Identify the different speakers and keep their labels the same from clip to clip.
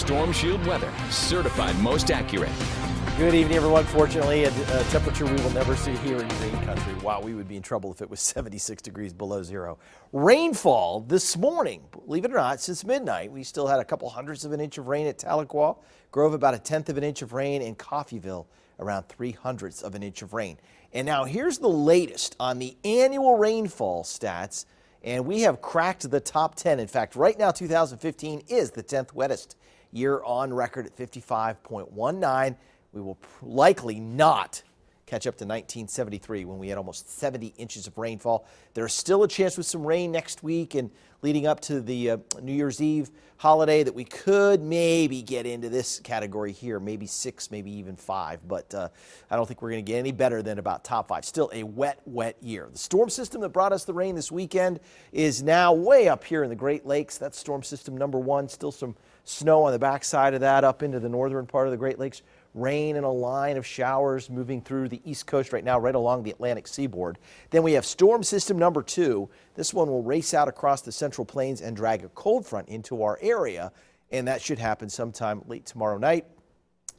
Speaker 1: Storm Shield weather, certified most accurate.
Speaker 2: Good evening, everyone. Fortunately, a temperature we will never see here in Green Country. Wow, we would be in trouble if it was 76 degrees below zero. Rainfall this morning, believe it or not, since midnight. We still had a couple hundredths of an inch of rain at Tahlequah, Grove about a tenth of an inch of rain, and Coffeyville around 3/100ths of an inch of rain. And now here's the latest on the annual rainfall stats. And we have cracked the top 10. In fact, right now, 2015 is the 10th wettest year on record at 55.19. We will likely not catch up to 1973 when we had almost 70 inches of rainfall. There's still a chance with some rain next week and leading up to the New Year's Eve holiday that we could maybe get into this category here, maybe 6, maybe even 5. But I don't think we're going to get any better than about top 5. Still a wet year. The storm system that brought us the rain this weekend is now way up here in the Great Lakes. That's storm system number 1. Still some snow on the backside of that up into the northern part of the Great Lakes. Rain and a line of showers moving through the East Coast right now, right along the Atlantic seaboard. Then we have storm system number 2. This one will race out across the Central Plains and drag a cold front into our area, and that should happen sometime late tomorrow night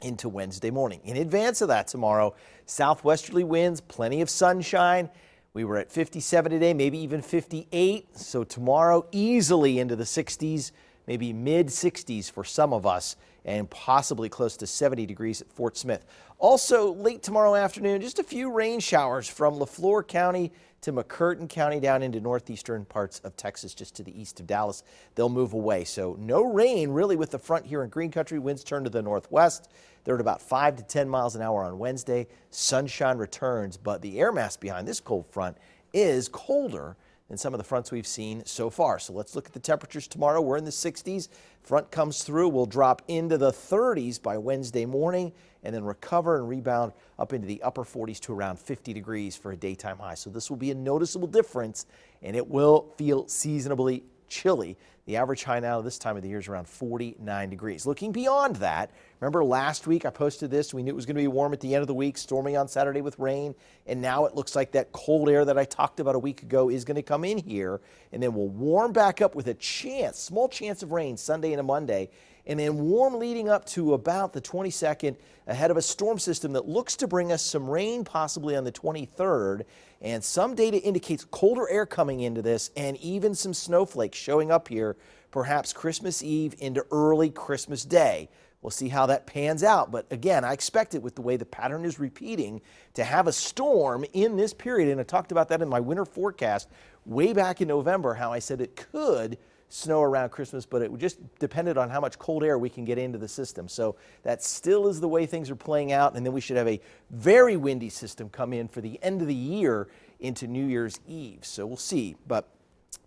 Speaker 2: into Wednesday morning. In advance of that tomorrow, southwesterly winds, plenty of sunshine. We were at 57 today, maybe even 58. So tomorrow easily into the 60s, maybe mid-60s for some of us, and possibly close to 70 degrees at Fort Smith. Also, late tomorrow afternoon, just a few rain showers from Lafleur County to McCurtain County down into northeastern parts of Texas, just to the east of Dallas. They'll move away. So no rain really with the front here in Green Country. Winds turn to the northwest. They're at about 5 to 10 miles an hour on Wednesday. Sunshine returns, but the air mass behind this cold front is colder than some of the fronts we've seen so far. So let's look at the temperatures tomorrow. We're in the 60s. Front comes through. We'll drop into the 30s by Wednesday morning and then recover and rebound up into the upper 40s to around 50 degrees for a daytime high. So this will be a noticeable difference, and it will feel seasonably chilly. The average high now this time of the year is around 49 degrees. Looking beyond that, remember last week I posted this. We knew it was going to be warm at the end of the week, stormy on Saturday with rain, and now it looks like that cold air that I talked about a week ago is going to come in here, and then we'll warm back up with a chance, small chance of rain Sunday and a Monday, and then warm leading up to about the 22nd ahead of a storm system that looks to bring us some rain possibly on the 23rd. And some data indicates colder air coming into this and even some snowflakes showing up here, perhaps Christmas Eve into early Christmas Day. We'll see how that pans out. But again, I expect it with the way the pattern is repeating to have a storm in this period. And I talked about that in my winter forecast way back in November, how I said it could snow around Christmas, but it just depended on how much cold air we can get into the system. So that still is the way things are playing out, and then we should have a very windy system come in for the end of the year into New Year's Eve. So we'll see. But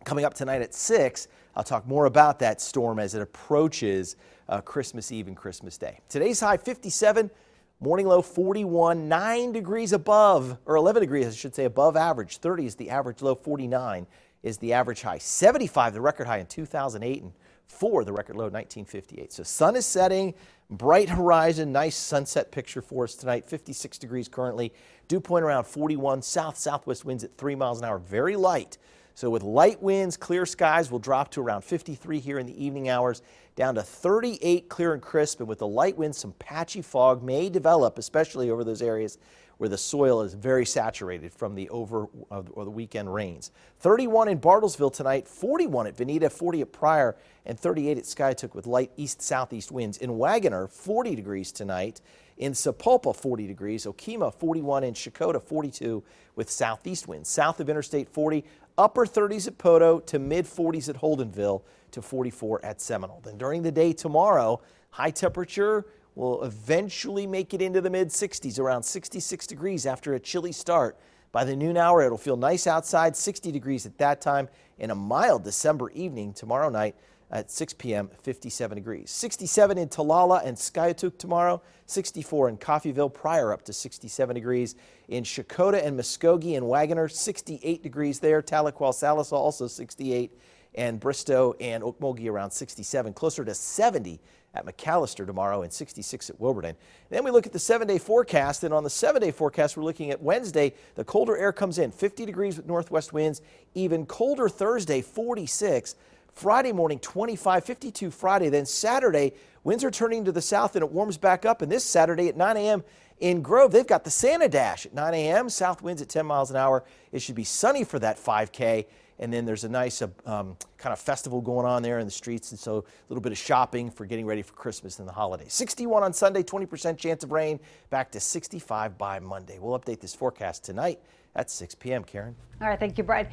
Speaker 2: coming up tonight at 6, I'll talk more about that storm as it approaches Christmas Eve and Christmas Day. Today's high 57, morning low 41, 9 degrees above, or 11 degrees I should say, above average. 30 is the average low, 49 is the average high. 75, the record high in 2008, and 4, the record low, 1958. So sun is setting, bright horizon, nice sunset picture for us tonight. 56 degrees currently. Dew point around 41. Southwest winds at 3 miles an hour, very light. So with light winds, clear skies, we'll drop to around 53 here in the evening hours, down to 38 clear and crisp. And with the light winds, some patchy fog may develop, especially over those areas where the soil is very saturated from the or the weekend rains. 31 in Bartlesville tonight, 41 at Veneta, 40 at Pryor, and 38 at Skiatook with light east-southeast winds. In Wagoner, 40 degrees tonight. In Sapulpa, 40 degrees. Okemah, 41. In Shakota, 42 with southeast winds. South of Interstate 40, upper 30s at Poto to mid-40s at Holdenville to 44 at Seminole. Then during the day tomorrow, high temperature will eventually make it into the mid-60s, around 66 degrees after a chilly start. By the noon hour, it'll feel nice outside, 60 degrees at that time, and a mild December evening tomorrow night at 6 p.m., 57 degrees. 67 in Talala and Skiatook tomorrow, 64 in Coffeyville, Pryor up to 67 degrees. In Shakota and Muskogee and Wagoner, 68 degrees there. Tahlequah, Sallisaw also 68, and Bristow and Okmulgee around 67, closer to 70 at McAllister tomorrow and 66 at Wilburton. Then we look at the 7-day forecast, and on the 7-day forecast, we're looking at Wednesday. The colder air comes in, 50 degrees with northwest winds, even colder Thursday, 46. Friday morning, 25, 52 Friday. Then Saturday, winds are turning to the south and it warms back up. And this Saturday at 9 a.m. in Grove, they've got the Santa Dash at 9 a.m. South winds at 10 miles an hour. It should be sunny for that 5K. And then there's a nice kind of festival going on there in the streets. And so a little bit of shopping for getting ready for Christmas and the holidays. 61 on Sunday, 20% chance of rain, back to 65 by Monday. We'll update this forecast tonight at 6 p.m. Karen.
Speaker 3: All right, thank you, Brad.